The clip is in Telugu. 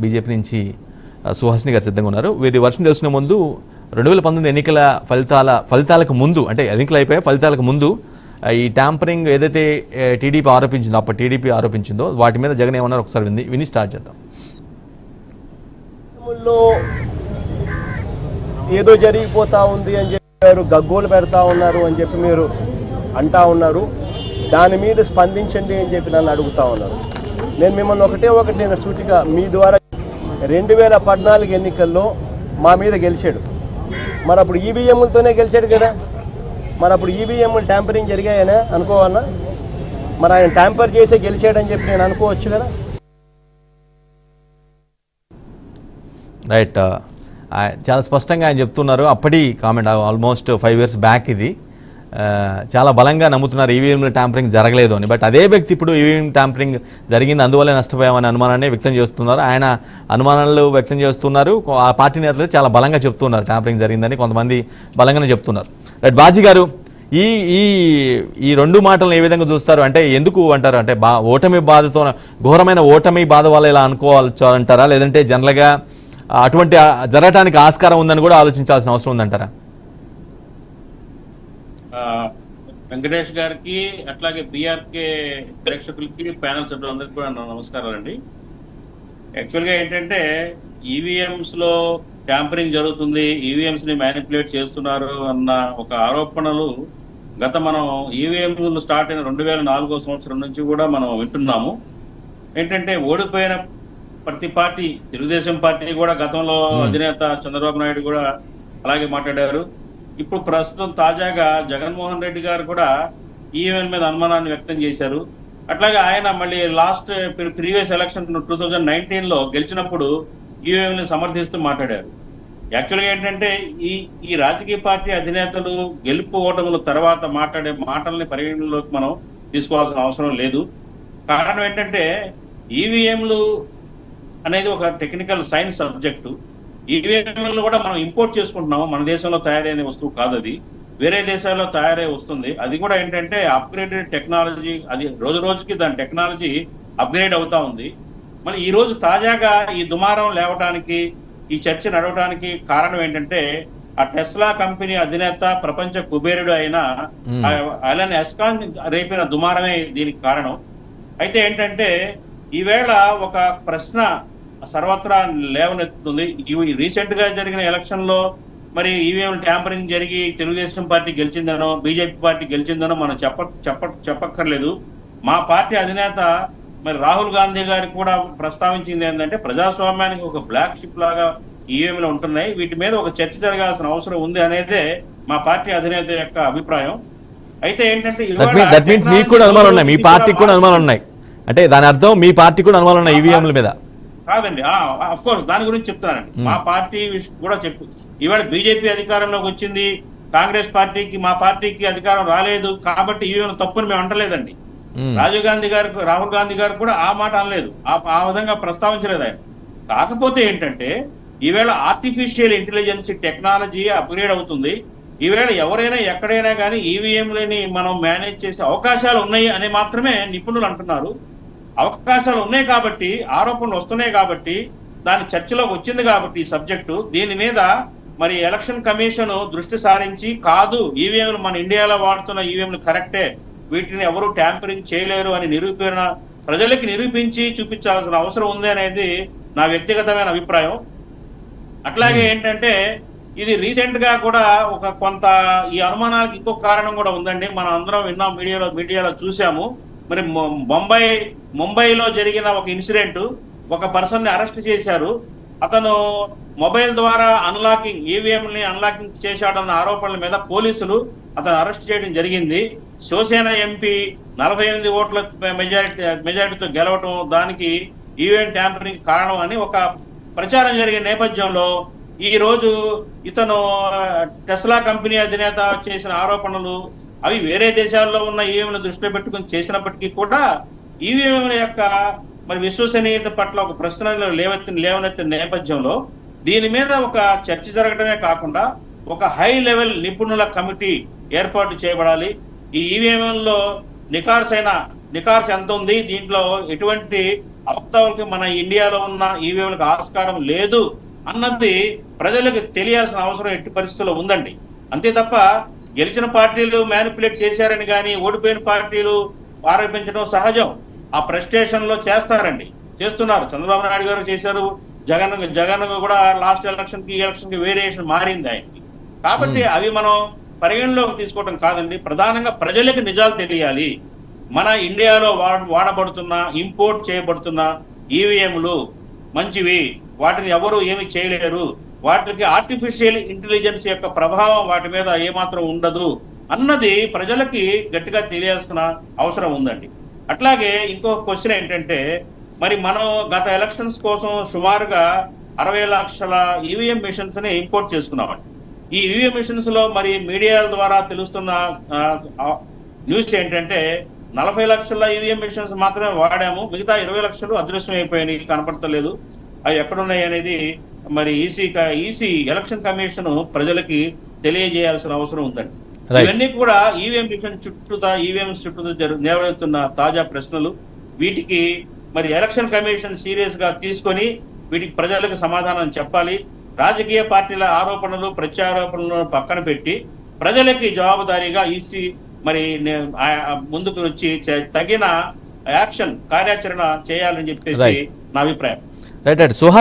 బీజేపీ నుంచి సుహాసిని గారు సిద్ధంగా ఉన్నారు. వీరి వర్షం తెలుసుకునే ముందు 2019 ఎన్నికల ఫలితాలకు ముందు, అంటే ఎన్నికలు అయిపోయాయి, ఫలితాలకు ముందు ఈ ట్యాంపరింగ్ ఏదైతే టీడీపీ ఆరోపించిందో వాటి మీద జగన్ ఏమన్నారు ఒకసారి విని స్టార్ట్ చేద్దాం. ఏదో జరిగిపోతా ఉంది అని చెప్పారు, గగ్గోలు పెడతా ఉన్నారు అని చెప్పి మీరు అంటా ఉన్నారు. దాని మీద స్పందించండి అని చెప్పి నన్ను అడుగుతా ఉన్నారు. నేను మిమ్మల్ని ఒకటి నేను సూటిగా మీ ద్వారా 2014 ఎన్నికల్లో మా మీద గెలిచాడు. మరి అప్పుడు ఈవీఎంలతోనే గెలిచాడు కదా. మరి అప్పుడు ఈవీఎంలు ట్యాంపరింగ్ జరిగాయనే అనుకోవన్నా? మరి ఆయన ట్యాంపర్ చేసే గెలిచాడని చెప్పి నేను అనుకోవచ్చు కదా. రైట్, చాలా స్పష్టంగా ఆయన చెప్తున్నారు. అప్పటి కామెంట్ ఆల్మోస్ట్ 5 years బ్యాక్ ఇది. చాలా బలంగా నమ్ముతున్నారు ఈవీఎంల ట్యాంపరింగ్ జరగలేదు అని. బట్ అదే వ్యక్తి ఇప్పుడు ఈవీఎం ట్యాంపరింగ్ జరిగింది, అందువల్లే నష్టపోయామనే అనుమానాన్ని వ్యక్తం చేస్తున్నారు. ఆయన అనుమానాలు వ్యక్తం చేస్తున్నారు. ఆ పార్టీ నేతలు చాలా బలంగా చెప్తున్నారు ట్యాంపరింగ్ జరిగిందని, కొంతమంది బలంగానే చెప్తున్నారు. రైట్, బాజీ గారు, ఈ రెండు మాటలను ఏ విధంగా చూస్తారు? అంటే ఎందుకు అంటారు? అంటే ఓటమి బాధతో, ఘోరమైన ఓటమి బాధ వల్ల ఇలా అనుకోవచ్చు అంటారా, లేదంటే జనరల్గా అటువంటి జరగటానికి ఆస్కారం ఉందని కూడా ఆలోచించాల్సిన అవసరం ఉందంటారా? వెంకటేష్ గారికి, అట్లాగే బీఆర్కే ప్రేక్షకులకి, ప్యానల్ సభ్యులందరికీ కూడా నమస్కారాలండి. యాక్చువల్గా ఏంటంటే ఈవీఎంస్ లో ట్యాంపరింగ్ జరుగుతుంది, ఈవీఎంస్ ని మ్యానిపులేట్ చేస్తున్నారు అన్న ఒక ఆరోపణలు మనం ఈవీఎంలు స్టార్ట్ అయిన 2004 సంవత్సరం నుంచి కూడా మనం వింటున్నాము. ఏంటంటే ఓడిపోయిన ప్రతి పార్టీ, తెలుగుదేశం పార్టీ కూడా గతంలో అధినేత చంద్రబాబు నాయుడు కూడా అలాగే మాట్లాడారు. ఇప్పుడు ప్రస్తుతం తాజాగా జగన్మోహన్ రెడ్డి గారు కూడా ఈవీఎం మీద అనుమానాన్ని వ్యక్తం చేశారు. అట్లాగే ఆయన మళ్ళీ లాస్ట్ ప్రీవియస్ ఎలక్షన్ 2019లో గెలిచినప్పుడు ఈవీఎంని సమర్థిస్తూ మాట్లాడారు. యాక్చువల్గా ఏంటంటే ఈ రాజకీయ పార్టీ అధినేతలు గెలుపు ఓటముల తర్వాత మాట్లాడే మాటల్ని పరిగణలోకి మనం తీసుకోవాల్సిన అవసరం లేదు. కారణం ఏంటంటే ఈవీఎంలు అనేది ఒక టెక్నికల్ సైన్స్ సబ్జెక్టు. ఈవీఎంలు కూడా మనం ఇంపోర్ట్ చేసుకుంటున్నాము, మన దేశంలో తయారైన వస్తువు కాదు, అది వేరే దేశాల్లో తయారై వస్తుంది. అది కూడా ఏంటంటే అప్గ్రేడెడ్ టెక్నాలజీ, అది రోజు రోజుకి దాని టెక్నాలజీ అప్గ్రేడ్ అవుతా ఉంది. మరి ఈ రోజు తాజాగా ఈ దుమారం లేవడానికి, ఈ చర్చ నడవడానికి కారణం ఏంటంటే ఆ టెస్లా కంపెనీ అధినేత, ప్రపంచ కుబేరుడు అయిన ఎలన్ మస్క్ రేపిన దుమారమే దీనికి కారణం. అయితే ఏంటంటే ఈవేళ ఒక ప్రశ్న సర్వత్రా లేవనెత్తుతుంది. రీసెంట్ గా జరిగిన ఎలక్షన్ లో మరి ఈవీఎం ట్యాంపరింగ్ జరిగి తెలుగుదేశం పార్టీ గెలిచిందనో, బీజేపీ పార్టీ గెలిచిందనో మనం చెప్పక్కర్లేదు. మా పార్టీ అధినేత మరి రాహుల్ గాంధీ గారికి కూడా ప్రస్తావించింది ఏంటంటే ప్రజాస్వామ్యానికి ఒక బ్లాక్ షిప్ లాగా ఈవీఎంలు ఉంటున్నాయి, వీటి మీద ఒక చర్చ జరగాల్సిన అవసరం ఉంది అనేదే మా పార్టీ అధినేత యొక్క అభిప్రాయం. అయితే ఏంటంటే మీకు కూడా అనుమానాలు ఉన్నాయి, మీ పార్టీకి కూడా అనుమానాలు ఉన్నాయి అంటే దాని అర్థం మీ పార్టీ కూడా అనుమానాలు ఉన్నాయి ఈవీఎంల మీద? కాదండి, అఫ్ కోర్స్ దాని గురించి చెప్తానండి. మా పార్టీ కూడా ఇవాళ బీజేపీ అధికారంలోకి వచ్చింది, కాంగ్రెస్ పార్టీకి, మా పార్టీకి అధికారం రాలేదు కాబట్టి ఈవీఎం తప్పుని మేము అంటలేదండి. రాహుల్ గాంధీ గారు కూడా ఆ మాట అనలేదు, ఆ విధంగా ప్రస్తావించలేదు ఆయన. కాకపోతే ఏంటంటే ఈవేళ ఆర్టిఫిషియల్ ఇంటెలిజెన్స్ టెక్నాలజీ అప్గ్రేడ్ అవుతుంది. ఈవేళ ఎవరైనా ఎక్కడైనా కానీ ఈవీఎంలని మనం మేనేజ్ చేసే అవకాశాలు ఉన్నాయి అని మాత్రమే నిపుణులు అంటున్నారు. అవకాశాలు ఉన్నాయి కాబట్టి, ఆరోపణలు వస్తున్నాయి కాబట్టి, దాని చర్చలోకి వచ్చింది కాబట్టి ఈ సబ్జెక్టు, దీని మీద మరి ఎలక్షన్ కమిషన్ దృష్టి సారించి కాదు, ఈవీఎంలు మన ఇండియాలో వాడుతున్న ఈవీఎంలు కరెక్టే, వీటిని ఎవరు ట్యాంపరింగ్ చేయలేరు అని ప్రజలకి నిరూపించి చూపించాల్సిన అవసరం ఉంది అనేది నా వ్యక్తిగతమైన అభిప్రాయం. అట్లాగే ఏంటంటే ఇది రీసెంట్ గా కూడా ఒక కొంత ఈ అనుమానాలకు ఇంకొక కారణం కూడా ఉందండి. మనం అందరం విన్నాం, మీడియాలో చూసాము. మరి ముంబైలో జరిగిన ఒక ఇన్సిడెంట్, ఒక పర్సన్ ని అరెస్ట్ చేశారు. అతను మొబైల్ ద్వారా ఈవీఎంని అన్లాకింగ్ చేశాడన్న ఆరోపణల మీద పోలీసులు అతను అరెస్ట్ చేయడం జరిగింది. శివసేన ఎంపీ 48 ఓట్ల మెజారిటీతో గెలవటం దానికి ఈవీఎం ట్యాంపరింగ్ కారణం అని ఒక ప్రచారం జరిగిన నేపథ్యంలో ఈ రోజు ఇతను టెస్లా కంపెనీ అధినేత చేసిన ఆరోపణలు అవి వేరే దేశాల్లో ఉన్న ఈవీఎంలను దృష్టిలో పెట్టుకుని చేసినప్పటికీ కూడా ఈవీఎంల యొక్క మరి విశ్వసనీయత పట్ల ఒక ప్రశ్నలు లేవనెత్తిన నేపథ్యంలో దీని మీద ఒక చర్చ జరగడమే కాకుండా ఒక హై లెవెల్ నిపుణుల కమిటీ ఏర్పాటు చేయబడాలి. ఈ ఈవీఎంలో నికార్సైన నికార్స్ ఎంత ఉంది, దీంట్లో ఎటువంటి అవకతవకలకి మన ఇండియాలో ఉన్న ఈవీఎంలకు ఆస్కారం లేదు అన్నది ప్రజలకు తెలియాల్సిన అవసరం ఎట్టి పరిస్థితుల్లో ఉందండి. అంతే తప్ప గెలిచిన పార్టీలు మ్యానిపులేట్ చేశారని కానీ ఓడిపోయిన పార్టీలు ఆరోపించడం సహజం. ఆ ఫ్రస్ట్రేషన్ లో చేస్తున్నారు. చంద్రబాబు నాయుడు గారు చేశారు, జగన్ కూడా లాస్ట్ ఎలక్షన్ కి వేరియేషన్ మారింది ఆయనకి. కాబట్టి అవి మనం పరిగణలోకి తీసుకోవడం కాదండి. ప్రధానంగా ప్రజలకు నిజాలు తెలియాలి. మన ఇండియాలో వాడబడుతున్న ఇంపోర్ట్ చేయబడుతున్న ఈవీఎంలు మంచివి, వాటిని ఎవరు ఏమి చేయలేరు, వాటికి ఆర్టిఫిషియల్ ఇంటెలిజెన్స్ యొక్క ప్రభావం వాటి మీద ఏమాత్రం ఉండదు అన్నది ప్రజలకి గట్టిగా తెలియాల్సిన అవసరం ఉందండి. అట్లాగే ఇంకొక క్వశ్చన్ ఏంటంటే, మరి మనం గత ఎలక్షన్స్ కోసం సుమారుగా 60 లక్షల ఈవీఎం మిషన్స్ ని ఇంపోర్ట్ చేసుకున్నామండి. ఈ ఈవీఎం మిషన్స్ లో మరి మీడియా ద్వారా తెలుస్తున్న న్యూస్ ఏంటంటే 40 లక్షల ఈవీఎం మిషన్స్ మాత్రమే వాడాము, మిగతా 20 లక్షలు అదృశ్యం అయిపోయినాయి, కనపడతలేదు, అవి ఎక్కడున్నాయి అనేది మరి ఈసీ ఎలక్షన్ కమిషన్ ప్రజలకి తెలియజేయాల్సిన అవసరం ఉందండి. ఇవన్నీ కూడా ఈవీఎం మిషన్ ఈవీఎంస్ చుట్టూ నిర్వహిస్తున్న తాజా ప్రశ్నలు. వీటికి మరి ఎలక్షన్ కమిషన్ సీరియస్ గా తీసుకొని వీటికి ప్రజలకు సమాధానం చెప్పాలి. రాజకీయ పార్టీల ఆరోపణలు ప్రత్యారోపణలను పక్కన పెట్టి ప్రజలకి జవాబుదారీగా ఈసీ మరి ముందుకు వచ్చి తగిన కార్యాచరణ చేయాలని చెప్పేసి నా అభిప్రాయం. రైట్. సుహాస్